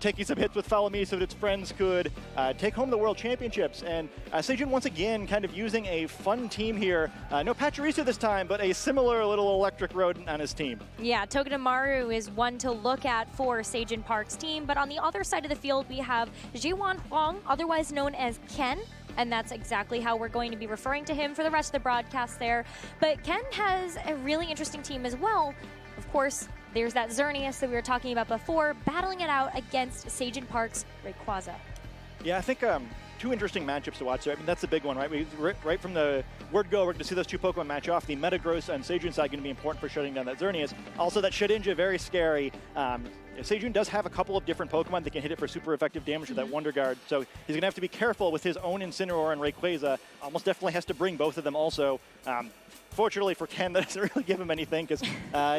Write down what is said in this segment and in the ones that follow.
taking some hits with Follow Me so that its friends could take home the World Championships. And Sejun once again kind of using a fun team here. No Pachirisu this time, but a similar little electric rodent on his team. Yeah, Togedemaru is one to look at for Sejun Park's team, but on the other side of the field we have Zheyuan Huang, otherwise known as Ken. And that's exactly how we're going to be referring to him for the rest of the broadcast there. But Ken has a really interesting team as well. Of course, there's that Xerneas that we were talking about before, battling it out against Sejun Park's Rayquaza. Yeah, I think two interesting matchups to watch there. I mean, that's the big one, right? Right from the word go, we're going to see those two Pokemon match off. The Metagross and Sejun side going to be important for shutting down that Xerneas. Also, that Shedinja, very scary. Sejun does have a couple of different Pokemon that can hit it for super effective damage with that Wonder Guard, so he's going to have to be careful with his own Incineroar and Rayquaza. Almost definitely has to bring both of them also. Fortunately for Ken, that doesn't really give him anything because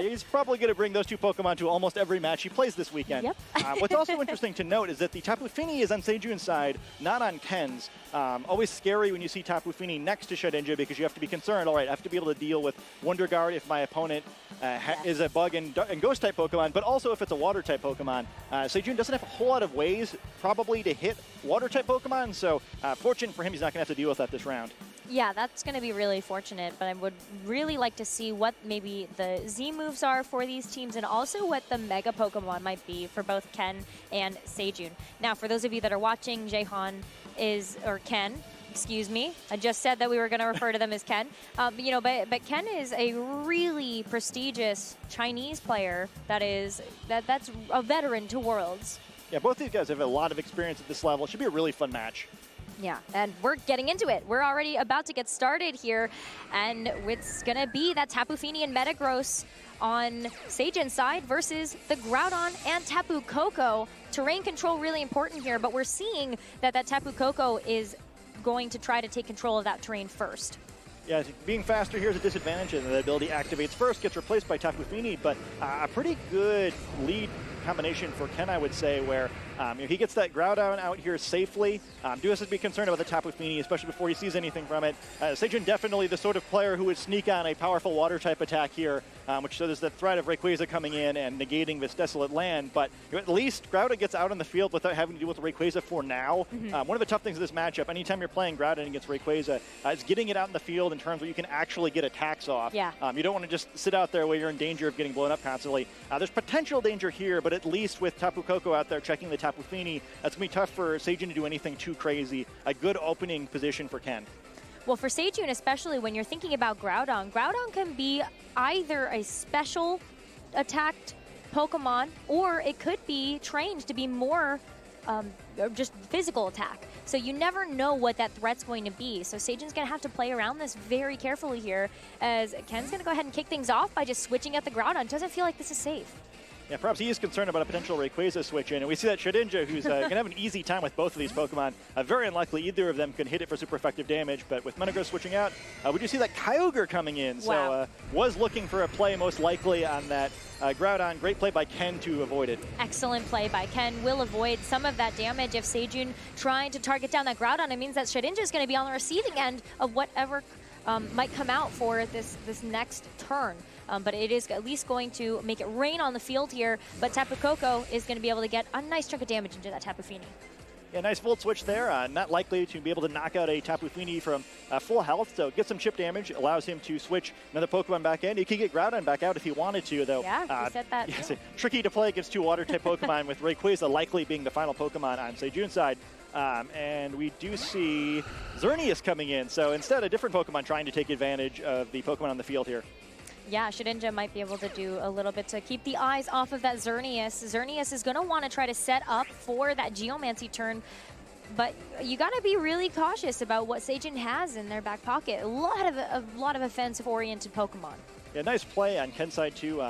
he's probably going to bring those two Pokemon to almost every match he plays this weekend. Yep. What's also interesting to note is that the Tapu Fini is on Sejun's side, not on Ken's. Always scary when you see Tapu Fini next to Shedinja because you have to be concerned, all right, I have to be able to deal with Wonder Guard if my opponent is a Bug and Ghost type Pokemon, but also if it's a Water type Pokemon. Sejun doesn't have a whole lot of ways probably to hit Water type Pokemon, so fortunate for him, he's not going to have to deal with that this round. Yeah, that's going to be really fortunate, but I would really like to see what maybe the Z moves are for these teams and also what the Mega Pokemon might be for both Ken and Sejun. Now, for those of you that are watching, Ken, excuse me, I just said that we were going to refer to them as Ken. But Ken is a really prestigious Chinese player that's a veteran to Worlds. Yeah, both these guys have a lot of experience at this level. It should be a really fun match. Yeah, and we're getting into it. We're already about to get started here, and it's going to be that Tapu Fini and Metagross on Sejun's side versus the Groudon and Tapu Koko. Terrain control really important here, but we're seeing that Tapu Koko is going to try to take control of that terrain first. Yeah, being faster here is a disadvantage, and the ability activates first, gets replaced by Tapu Fini, but a pretty good lead combination for Ken, I would say, where he gets that Groudon out here safely. Do has to be concerned about the Tapu Fini, especially before he sees anything from it. Sejun definitely the sort of player who would sneak on a powerful water type attack here, which so there's the threat of Rayquaza coming in and negating this desolate land, but at least Groudon gets out on the field without having to deal with Rayquaza for now. One of the tough things of this matchup, anytime you're playing Groudon against Rayquaza, is getting it out in the field in terms where you can actually get attacks off. Yeah. You don't want to just sit out there where you're in danger of getting blown up constantly. There's potential danger here, but at least with Tapu Koko out there checking the Tapu Fini, that's going to be tough for Sejun to do anything too crazy. A good opening position for Ken. Well, for Sejun, especially when you're thinking about Groudon, Groudon can be either a special attacked Pokemon, or it could be trained to be more just physical attack. So you never know what that threat's going to be. So Sejun's going to have to play around this very carefully here, as Ken's going to go ahead and kick things off by just switching at the Groudon. Doesn't feel like this is safe. Yeah, perhaps he is concerned about a potential Rayquaza switch in, and we see that Shedinja, who's going to have an easy time with both of these Pokemon. Very unlikely either of them can hit it for super effective damage, but with Metagross switching out, we do see that Kyogre coming in. Wow. So was looking for a play most likely on that Groudon. Great play by Ken to avoid it. Excellent play by Ken. Will avoid some of that damage. If Sejun trying to target down that Groudon, it means that Shedinja is going to be on the receiving end of whatever might come out for this next turn. But it is at least going to make it rain on the field here. But Tapu Koko is going to be able to get a nice chunk of damage into that Tapu Fini. Yeah, nice Volt Switch there. Not likely to be able to knock out a Tapu Fini from full health, so get some chip damage. Allows him to switch another Pokemon back in. He could get Groudon back out if he wanted to, though. Yeah, he said that. Yes, tricky to play against two Water-type Pokemon, with Rayquaza likely being the final Pokemon on Sejun's side. And we do see Xerneas coming in, so instead a different Pokemon trying to take advantage of the Pokemon on the field here. Yeah, Shedinja might be able to do a little bit to keep the eyes off of that Xerneas. Xerneas is going to want to try to set up for that Geomancy turn, but you got to be really cautious about what Sejun has in their back pocket. A lot of offensive-oriented Pokemon. Yeah, nice play on Ken's side, too.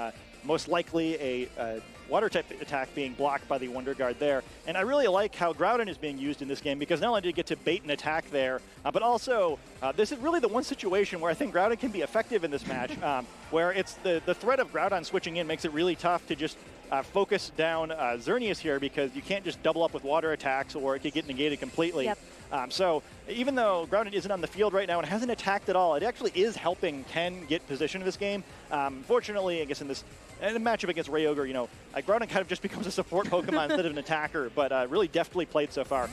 Most likely a Water-type attack being blocked by the Wonder Guard there. And I really like how Groudon is being used in this game, because not only did it get to bait an attack there, but also this is really the one situation where I think Groudon can be effective in this match, where it's the threat of Groudon switching in makes it really tough to just focus down Xerneas here, because you can't just double up with water attacks or it could get negated completely. Yep. So even though Groudon isn't on the field right now and hasn't attacked at all, it actually is helping Ken get position in this game. Fortunately, I guess in this And a matchup against Ryogre, you know, Groudon kind of just becomes a support Pokemon instead of an attacker, but really deftly played so far.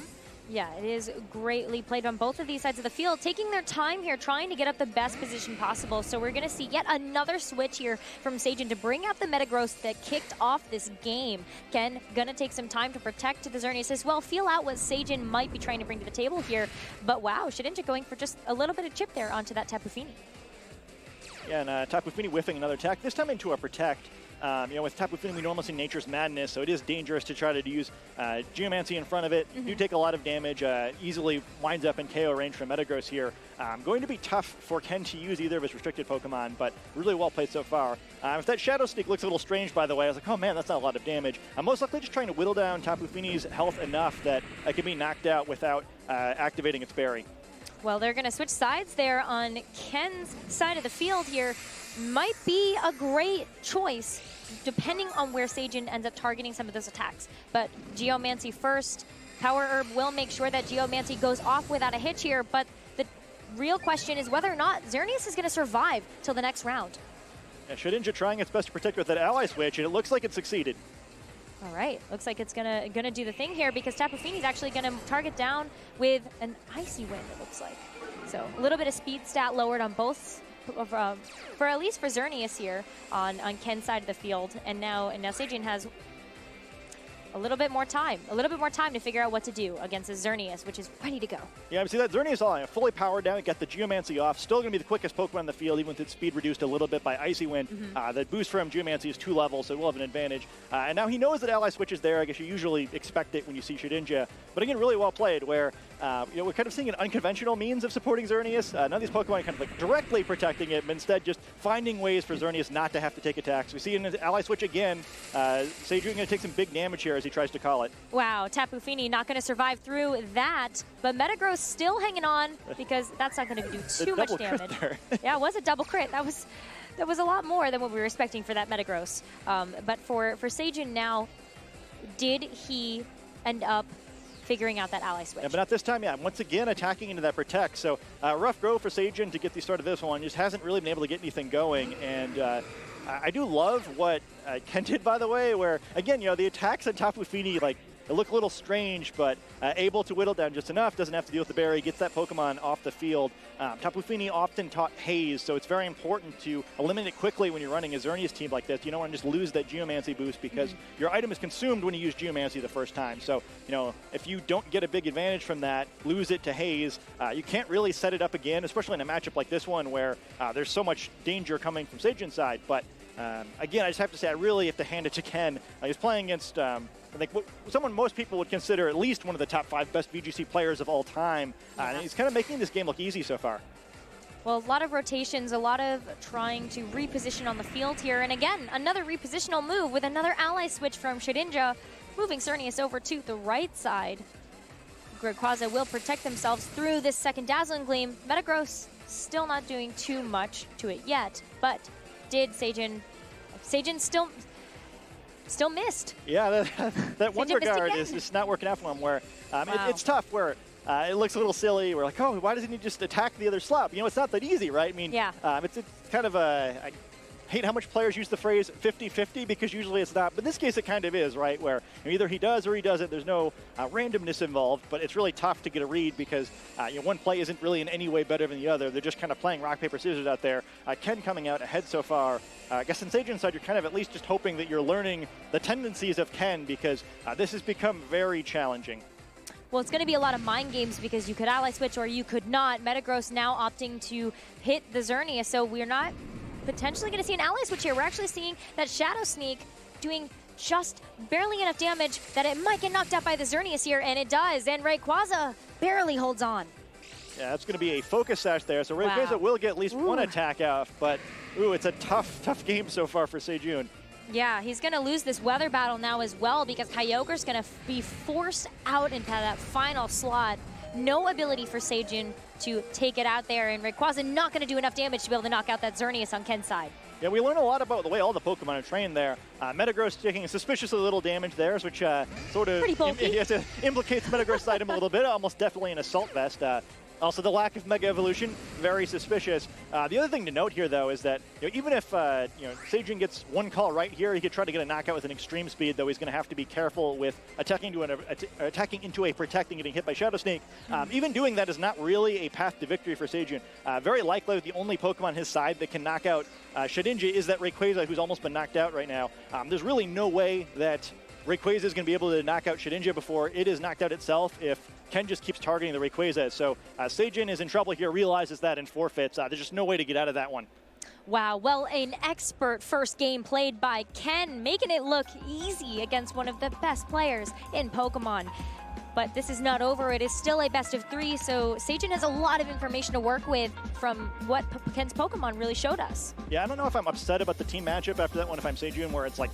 Yeah, it is greatly played on both of these sides of the field, taking their time here, trying to get up the best position possible. So we're going to see yet another switch here from Sejun to bring out the Metagross that kicked off this game. Ken going to take some time to protect the Xerneas as well, feel out what Sejun might be trying to bring to the table here. But wow, Shedinja going for just a little bit of chip there onto that Tapu Fini. Yeah, and Tapu Fini whiffing another attack, this time into a Protect. You know, with Tapu Fini, we normally see Nature's Madness, so it is dangerous to try to use Geomancy in front of it. Do take a lot of damage, easily winds up in KO range from Metagross here. Going to be tough for Ken to use either of his restricted Pokemon, but really well played so far. If that Shadow Sneak looks a little strange, by the way, I was like, oh man, that's not a lot of damage. I'm most likely just trying to whittle down Tapu Fini's health enough that it can be knocked out without activating its berry. Well, they're going to switch sides there on Ken's side of the field here. Might be a great choice, depending on where Sejun ends up targeting some of those attacks. But Geomancy first. Power Herb will make sure that Geomancy goes off without a hitch here, but the real question is whether or not Xerneas is going to survive till the next round. Yeah, Shedinja trying its best to protect with that Ally Switch, and it looks like it succeeded. All right, looks like it's gonna do the thing here because Tapu Fini's actually gonna target down with an Icy Wind, it looks like. So a little bit of speed stat lowered on both, for at least for Xerneas here on Ken's side of the field, and now Sejun has a little bit more time to figure out what to do against his Xerneas, which is ready to go. Yeah, see that Xerneas all fully powered down, got the Geomancy off, still going to be the quickest Pokemon in the field, even with its speed reduced a little bit by Icy Wind. The boost from Geomancy is 2 levels, so it will have an advantage. And now he knows that Ally Switch is there. I guess you usually expect it when you see Shedinja. But again, really well played, where you know, we're kind of seeing an unconventional means of supporting Xerneas. None of these Pokemon are kind of like directly protecting it, but instead just finding ways for Xerneas not to have to take attacks. We see in his Ally Switch again, Sejun going to take some big damage here as he tries to call it. Wow, Tapu Fini not going to survive through that, but Metagross still hanging on because that's not going to do too much damage. Yeah, it was a double crit. That was a lot more than what we were expecting for that Metagross. But for Sejun now, did he end up figuring out that Ally Switch? Yeah, but not this time, yeah. Once again, attacking into that Protect. So rough go for Sejun to get the start of this one. Just hasn't really been able to get anything going. And I do love what Ken did, by the way, where, again, you know, the attacks on Tapu Fini, like, they look a little strange, but able to whittle down just enough, doesn't have to deal with the berry, gets that Pokemon off the field. Tapu Fini often taught Haze, so it's very important to eliminate it quickly when you're running a Xerneas team like this. You don't want to just lose that Geomancy boost because your item is consumed when you use Geomancy the first time. So, you know, if you don't get a big advantage from that, lose it to Haze, you can't really set it up again, especially in a matchup like this one where there's so much danger coming from Sejun's side. But again, I just have to say, I really have to hand it to Ken. He's playing against I think someone most people would consider at least one of the top 5 best VGC players of all time. And he's kind of making this game look easy so far. Well, a lot of rotations, a lot of trying to reposition on the field here. And again, another repositional move with another Ally Switch from Shedinja, moving Xerneas over to the right side. Rayquaza will protect themselves through this second Dazzling Gleam. Metagross still not doing too much to it yet, but did Sejun still missed. Yeah, that Wonder Guard is just not working out for him, where it's tough, where it looks a little silly. We're like, oh, why doesn't he just attack the other slot? You know, it's not that easy, right? I mean, it's kind of I hate how much players use the phrase 50-50 because usually it's not. But in this case, it kind of is, right? Where either he does or he doesn't. There's no randomness involved, but it's really tough to get a read because you know, one play isn't really in any way better than the other. They're just kind of playing rock, paper, scissors out there. Ken coming out ahead so far. I guess in Sejun's side, you're kind of at least just hoping that you're learning the tendencies of Ken because this has become very challenging. Well, it's going to be a lot of mind games because you could Ally Switch or you could not. Metagross now opting to hit the Xerneas, so we're not potentially going to see an Ally Switch here. We're actually seeing that Shadow Sneak doing just barely enough damage that it might get knocked out by the Xerneas here, and it does, and Rayquaza barely holds on. Yeah, that's going to be a focus sash there, so Rayquaza will get at least one attack off, but it's a tough game so far for Sejun. Yeah, he's going to lose this weather battle now as well because Kyogre's going to be forced out into that final slot. No ability for Sejun to take it out there, and Rayquaza not going to do enough damage to be able to knock out that Xerneas on Ken's side. Yeah, we learn a lot about the way all the Pokemon are trained there. Metagross taking suspiciously little damage there, which sort of implicates Metagross' item a little bit, almost definitely an Assault Vest. Also, the lack of Mega Evolution, very suspicious. The other thing to note here, though, is that even if Sejun gets one call right here, he could try to get a knockout with an extreme speed, though he's going to have to be careful with attacking into a protect and getting hit by Shadow Sneak. Even doing that is not really a path to victory for Sejun. Very likely the only Pokemon on his side that can knock out Shedinja is that Rayquaza, who's almost been knocked out right now. There's really no way that Rayquaza is going to be able to knock out Shedinja before it is knocked out itself if Ken just keeps targeting the Rayquaza. So Sejun is in trouble here, realizes that, and forfeits. There's just no way to get out of that one. Wow, well, an expert first game played by Ken, making it look easy against one of the best players in Pokemon. But this is not over. It is still a best of 3, so Sejun has a lot of information to work with from what Ken's Pokemon really showed us. Yeah, I don't know if I'm upset about the team matchup after that one if I'm Sejun, where it's like,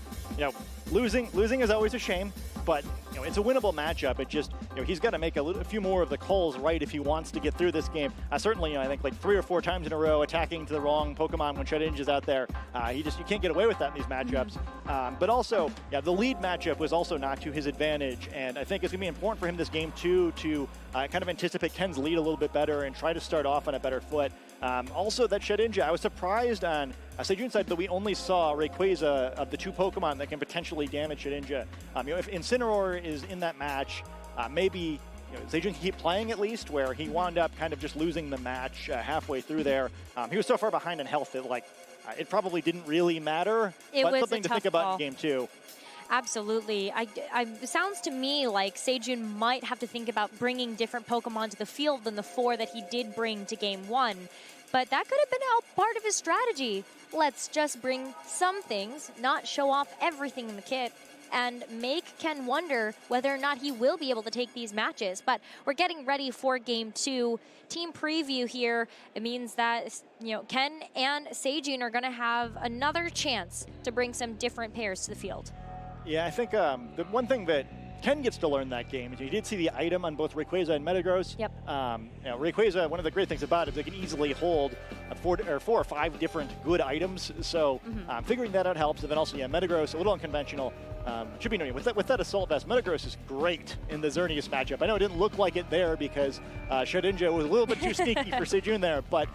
losing is always a shame, but it's a winnable matchup. It just, he's got to make a few more of the calls right if he wants to get through this game. Certainly, I think like 3 or 4 times in a row attacking to the wrong Pokemon when Shedinja's out there. You can't get away with that in these matchups. But also, the lead matchup was also not to his advantage, and I think it's going to be important for him this game too to kind of anticipate Ken's lead a little bit better and try to start off on a better foot. Also, that Shedinja, I was surprised on Sejun's side that we only saw Rayquaza of the 2 Pokemon that can potentially damage Shedinja. If Incineroar is in that match, maybe Sejun can keep playing at least, where he wound up kind of just losing the match halfway through there. He was so far behind in health that it probably didn't really matter, but something to think about in game 2. Absolutely. It sounds to me like Sejun might have to think about bringing different Pokemon to the field than the 4 that he did bring to game 1. But that could have been part of his strategy. Let's just bring some things, not show off everything in the kit, and make Ken wonder whether or not he will be able to take these matches. But we're getting ready for game 2. Team preview here. It means that Ken and Sejun are going to have another chance to bring some different pairs to the field. Yeah, I think the one thing that Ken gets to learn that game is he did see the item on both Rayquaza and Metagross. Yep. Rayquaza, one of the great things about it is they can easily hold 4 or 5 different good items. So figuring that out helps. And then also, Metagross, a little unconventional. Should be knowing with that Assault Vest, Metagross is great in the Xerneas matchup. I know it didn't look like it there because Shedinja was a little bit too sneaky for Sejun there, but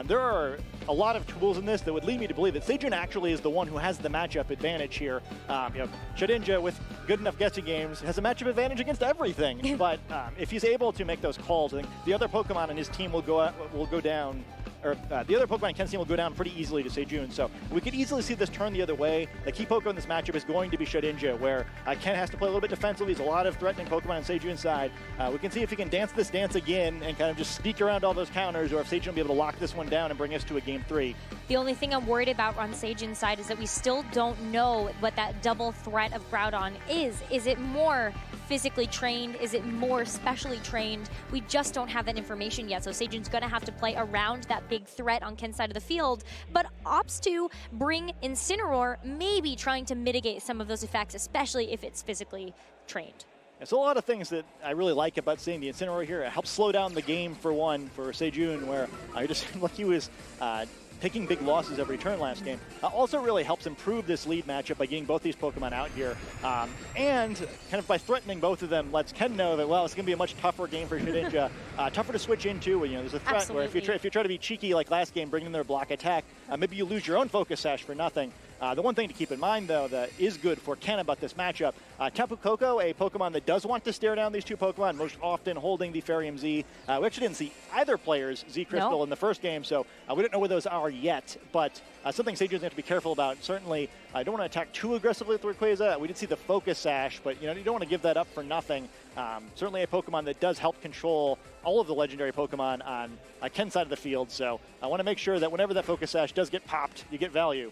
there are a lot of tools in this that would lead me to believe that Sejun actually is the one who has the matchup advantage here. Shedinja, with good enough guessing games, has a matchup advantage against everything. But if he's able to make those calls, I think the other Pokemon on his team will go down. Or the other Pokemon in Ken's team will go down pretty easily to Sejun. So we could easily see this turn the other way. The key Pokemon in this matchup is going to be Shedinja, where Ken has to play a little bit defensively. There's a lot of threatening Pokemon on Sejun's side. We can see if he can dance this dance again and kind of just sneak around all those counters, or if Sejun will be able to lock this one down and bring us to a game 3. The only thing I'm worried about on Sejun's side is that we still don't know what that double threat of Groudon is. Is it more physically trained? Is it more specially trained? We just don't have that information yet, so Sejun's going to have to play around that big threat on Ken's side of the field, but opts to bring Incineroar, maybe trying to mitigate some of those effects, especially if it's physically trained. There's a lot of things that I really like about seeing the Incineroar here. It helps slow down the game for Sejun, where I just like he was taking big losses every turn last game. Also really helps improve this lead matchup by getting both these Pokemon out here. And kind of by threatening both of them lets Ken know that, well, it's going to be a much tougher game for Shedinja. Tougher to switch into. There's a threat Absolutely. where if you try to be cheeky like last game, bring in their block attack, maybe you lose your own Focus Sash for nothing. The one thing to keep in mind, though, that is good for Ken about this matchup, Tapu Koko, a Pokemon that does want to stare down these 2 Pokemon, most often holding the Farium Z. We actually didn't see either player's Z Crystal in the first game, so we don't know where those are yet, but something Sejun's going to have to be careful about. Certainly, I don't want to attack too aggressively with Rayquaza. We did see the Focus Sash, but you don't want to give that up for nothing. Certainly a Pokemon that does help control all of the legendary Pokemon on Ken's side of the field, so I want to make sure that whenever that Focus Sash does get popped, you get value.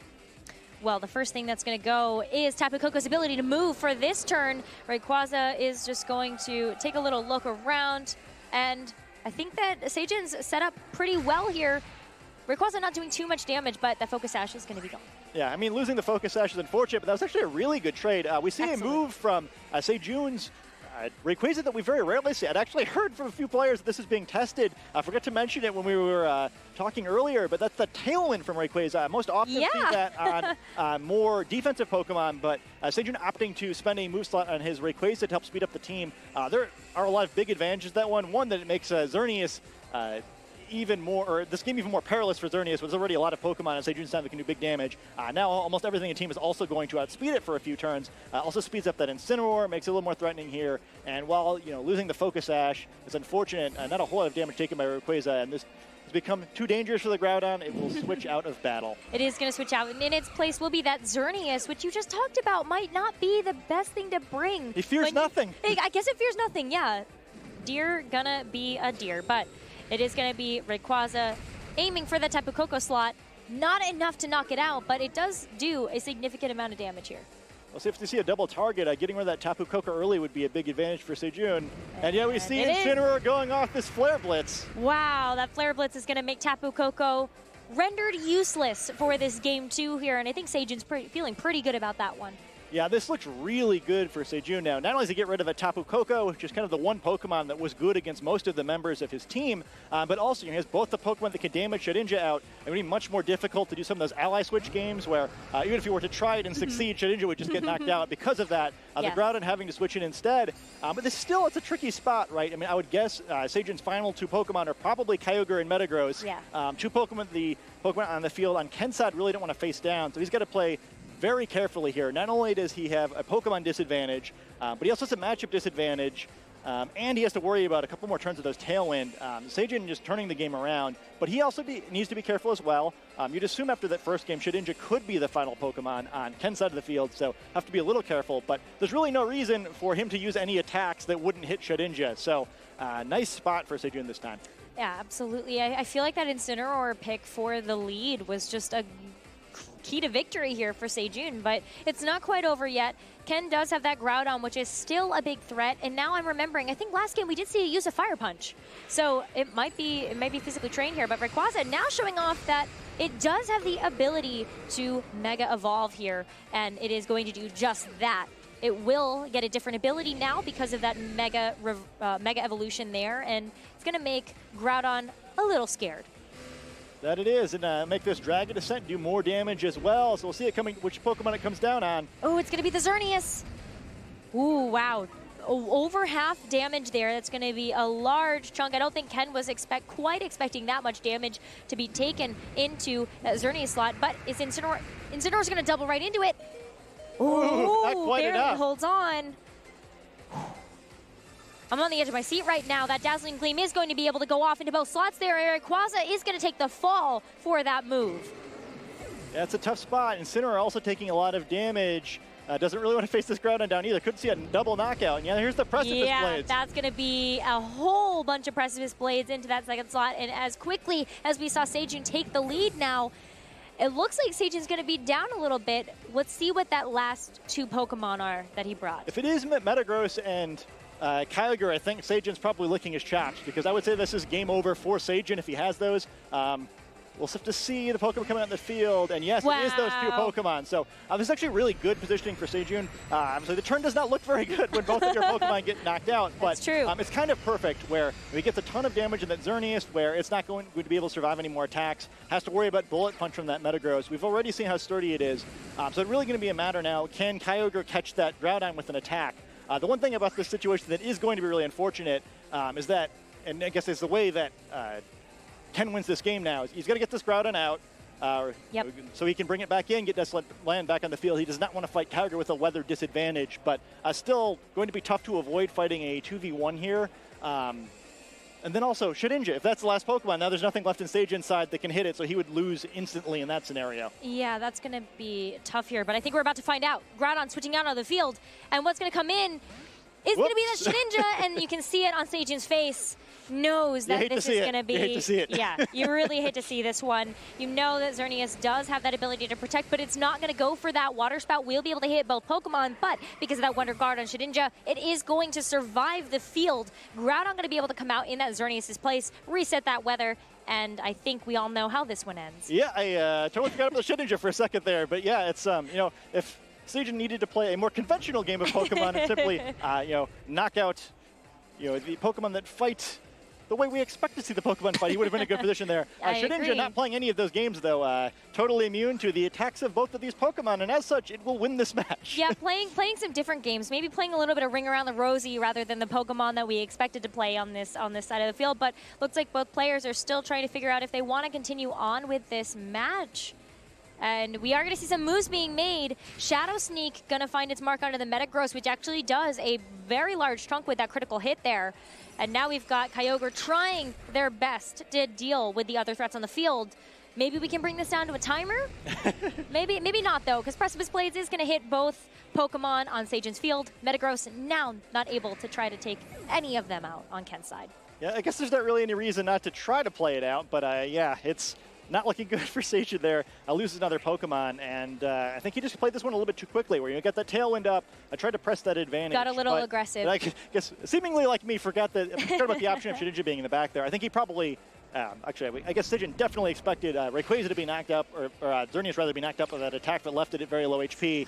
Well, the first thing that's going to go is Tapu Koko's ability to move for this turn. Rayquaza is just going to take a little look around, and I think that Sejun's set up pretty well here. Rayquaza not doing too much damage, but that Focus Sash is going to be gone. Yeah, I mean, losing the Focus Sash is unfortunate, but that was actually a really good trade. We see a move from Sejun's Rayquaza that we very rarely see. I'd actually heard from a few players that this is being tested. I forgot to mention it when we were talking earlier, but that's the Tailwind from Rayquaza. Most often see that on more defensive Pokemon, but Sejun opting to spend a move slot on his Rayquaza to help speed up the team. There are a lot of big advantages to that one. One, that it makes Xerneas even more, or this game even more perilous for Xerneas, but there's already a lot of Pokemon on Sejun's time that can do big damage. Now almost everything in the team is also going to outspeed it for a few turns. Also speeds up that Incineroar, makes it a little more threatening here. And while losing the Focus Sash is unfortunate, not a whole lot of damage taken by Rayquaza, and this has become too dangerous for the Groudon. It will switch out of battle. It is going to switch out, and in its place will be that Xerneas, which you just talked about might not be the best thing to bring. He fears nothing. I guess it fears nothing, yeah. Deer gonna be a deer, but it is going to be Rayquaza aiming for the Tapu Koko slot. Not enough to knock it out, but it does do a significant amount of damage here. Well, so if you see a double target, getting rid of that Tapu Koko early would be a big advantage for Sejun. And yeah, we see Incineroar going off this Flare Blitz. Wow, that Flare Blitz is going to make Tapu Koko rendered useless for this game 2 here, and I think Sejun's feeling pretty good about that one. Yeah, this looks really good for Sejun now. Not only does he get rid of a Tapu Koko, which is kind of the one Pokemon that was good against most of the members of his team, but also he has both the Pokemon that can damage Shedinja out. It would be much more difficult to do some of those ally switch games where even if you were to try it and succeed, Shedinja would just get knocked out because of that. The Groudon having to switch in instead. But it's a tricky spot, right? I mean, I would guess Sejun's final 2 Pokemon are probably Kyogre and Metagross. Yeah. 2 Pokemon, the Pokemon on the field on Ken's side really don't want to face down, so he's got to play very carefully here. Not only does he have a Pokemon disadvantage, but he also has a matchup disadvantage, and he has to worry about a couple more turns of those Tailwind. Sejun just turning the game around, but he also needs to be careful as well. You'd assume after that first game, Shedinja could be the final Pokemon on Ken's side of the field, so have to be a little careful, but there's really no reason for him to use any attacks that wouldn't hit Shedinja, so nice spot for Sejun this time. Yeah, absolutely. I feel like that Incineroar pick for the lead was just a key to victory here for Sejun, but it's not quite over yet. Ken does have that Groudon, which is still a big threat, and now I'm remembering, I think last game we did see it use a Fire Punch. So it might be physically trained here, but Rayquaza now showing off that it does have the ability to Mega Evolve here, and it is going to do just that. It will get a different ability now because of that Mega Evolution there, and it's going to make Groudon a little scared. That it is, and make this Dragon Descent do more damage as well. So we'll see it coming, which Pokemon it comes down on. Oh, it's going to be the Xerneas. Ooh, wow. Over half damage there. That's going to be a large chunk. I don't think Ken was quite expecting that much damage to be taken into that Xerneas slot, but it's Incineroar. Incineroar's going to double right into it. Ooh, not quite barely enough. Holds on. I'm on the edge of my seat right now. That Dazzling Gleam is going to be able to go off into both slots there. Rayquaza is going to take the fall for that move. Yeah, it's a tough spot. Incineroar also taking a lot of damage. Doesn't really want to face this Groudon down either. Could see a double knockout. And yeah, here's the Precipice Blades. Yeah, that's going to be a whole bunch of Precipice Blades into that second slot. And as quickly as we saw Sejun take the lead now, it looks like Sejun's going to be down a little bit. Let's see what that last 2 Pokemon are that he brought. If it is Metagross and Kyogre, I think Sejun's probably licking his chops, because I would say this is game over for Sejun if he has those. We'll have to see the Pokemon coming out in the field, and yes, it is those 2 Pokemon. So this is actually really good positioning for Sejun. So the turn does not look very good when both of your Pokemon get knocked out, but that's true. It's kind of perfect where he gets a ton of damage in that Xerneas, where it's not going to be able to survive any more attacks, has to worry about Bullet Punch from that Metagross. We've already seen how sturdy it is. So it's really going to be a matter now, can Kyogre catch that Groudon with an attack? The one thing about this situation that is going to be really unfortunate is that, and I guess it's the way that Ken wins this game now, is he's got to get this Groudon out so he can bring it back in, get Desolate Land back on the field. He does not want to fight Kyogre with a weather disadvantage, but still going to be tough to avoid fighting a 2v1 here. And then also Shedinja, if that's the last Pokemon, now there's nothing left in Sejun's side that can hit it, so he would lose instantly in that scenario. Yeah, that's going to be tough here, but I think we're about to find out. Groudon switching out on the field, and what's going to come in is going to be the Shedinja, and you can see it on Sejun's face. Knows that this is going to be. You hate to see it. Yeah, you really hate to see this one. You know that Xerneas does have that ability to protect, but it's not going to go for that Water Spout. We'll be able to hit both Pokemon, but because of that Wonder Guard on Shedinja, it is going to survive the field. Groudon going to be able to come out in that Xerneas' place, reset that weather, and I think we all know how this one ends. Yeah, I totally forgot about the Shedinja for a second there, but yeah, it's if Sejun needed to play a more conventional game of Pokemon and simply, knock out, the Pokemon that fight the way we expect to see the Pokemon fight, he would have been in a good position there. Shedinja not playing any of those games, though, totally immune to the attacks of both of these Pokemon, and as such, it will win this match. Yeah, playing some different games, maybe playing a little bit of Ring Around the Rosie rather than the Pokemon that we expected to play on this side of the field, but looks like both players are still trying to figure out if they want to continue on with this match. And we are going to see some moves being made. Shadow Sneak going to find its mark onto the Metagross, which actually does a very large chunk with that critical hit there. And now we've got Kyogre trying their best to deal with the other threats on the field. Maybe we can bring this down to a timer? maybe not, though, because Precipice Blades is going to hit both Pokemon on Sejun's field. Metagross now not able to try to take any of them out on Ken's side. Yeah, I guess there's not really any reason not to try to play it out, but yeah, it's not looking good for Sejun there. Loses another Pokemon, and I think he just played this one a little bit too quickly, where you got that Tailwind up. I tried to press that advantage. Got a little aggressive. I guess, seemingly like me, forgot about the option of Shedinja being in the back there. I think he probably, actually, I guess Sejun definitely expected Rayquaza to be knocked up, or Xerneas rather be knocked up with that attack that left it at very low HP.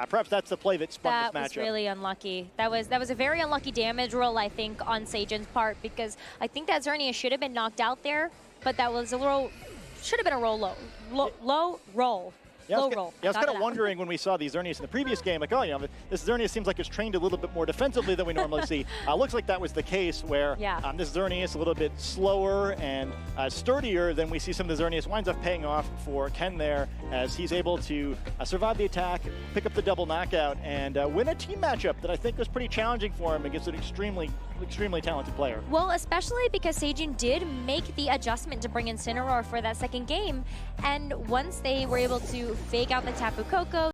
Perhaps that's the play that spun this matchup. That was really unlucky. That was a very unlucky damage roll, I think, on Sejun's part, because I think that Xerneas should have been knocked out there, but that was a little... should have been a low roll. Yeah, I was kind of wondering when we saw these Xerneas in the previous game, like, this Xerneas seems like it's trained a little bit more defensively than we normally see. Looks like that was the case where this Xerneas a little bit slower and sturdier than we see some of the Xerneas winds up paying off for Ken there, as he's able to survive the attack, pick up the double knockout, and win a team matchup that I think was pretty challenging for him against an extremely talented player. Well, especially because Sejun did make the adjustment to bring in Cineroar for that second game, and once they were able to fake out the Tapu Koko,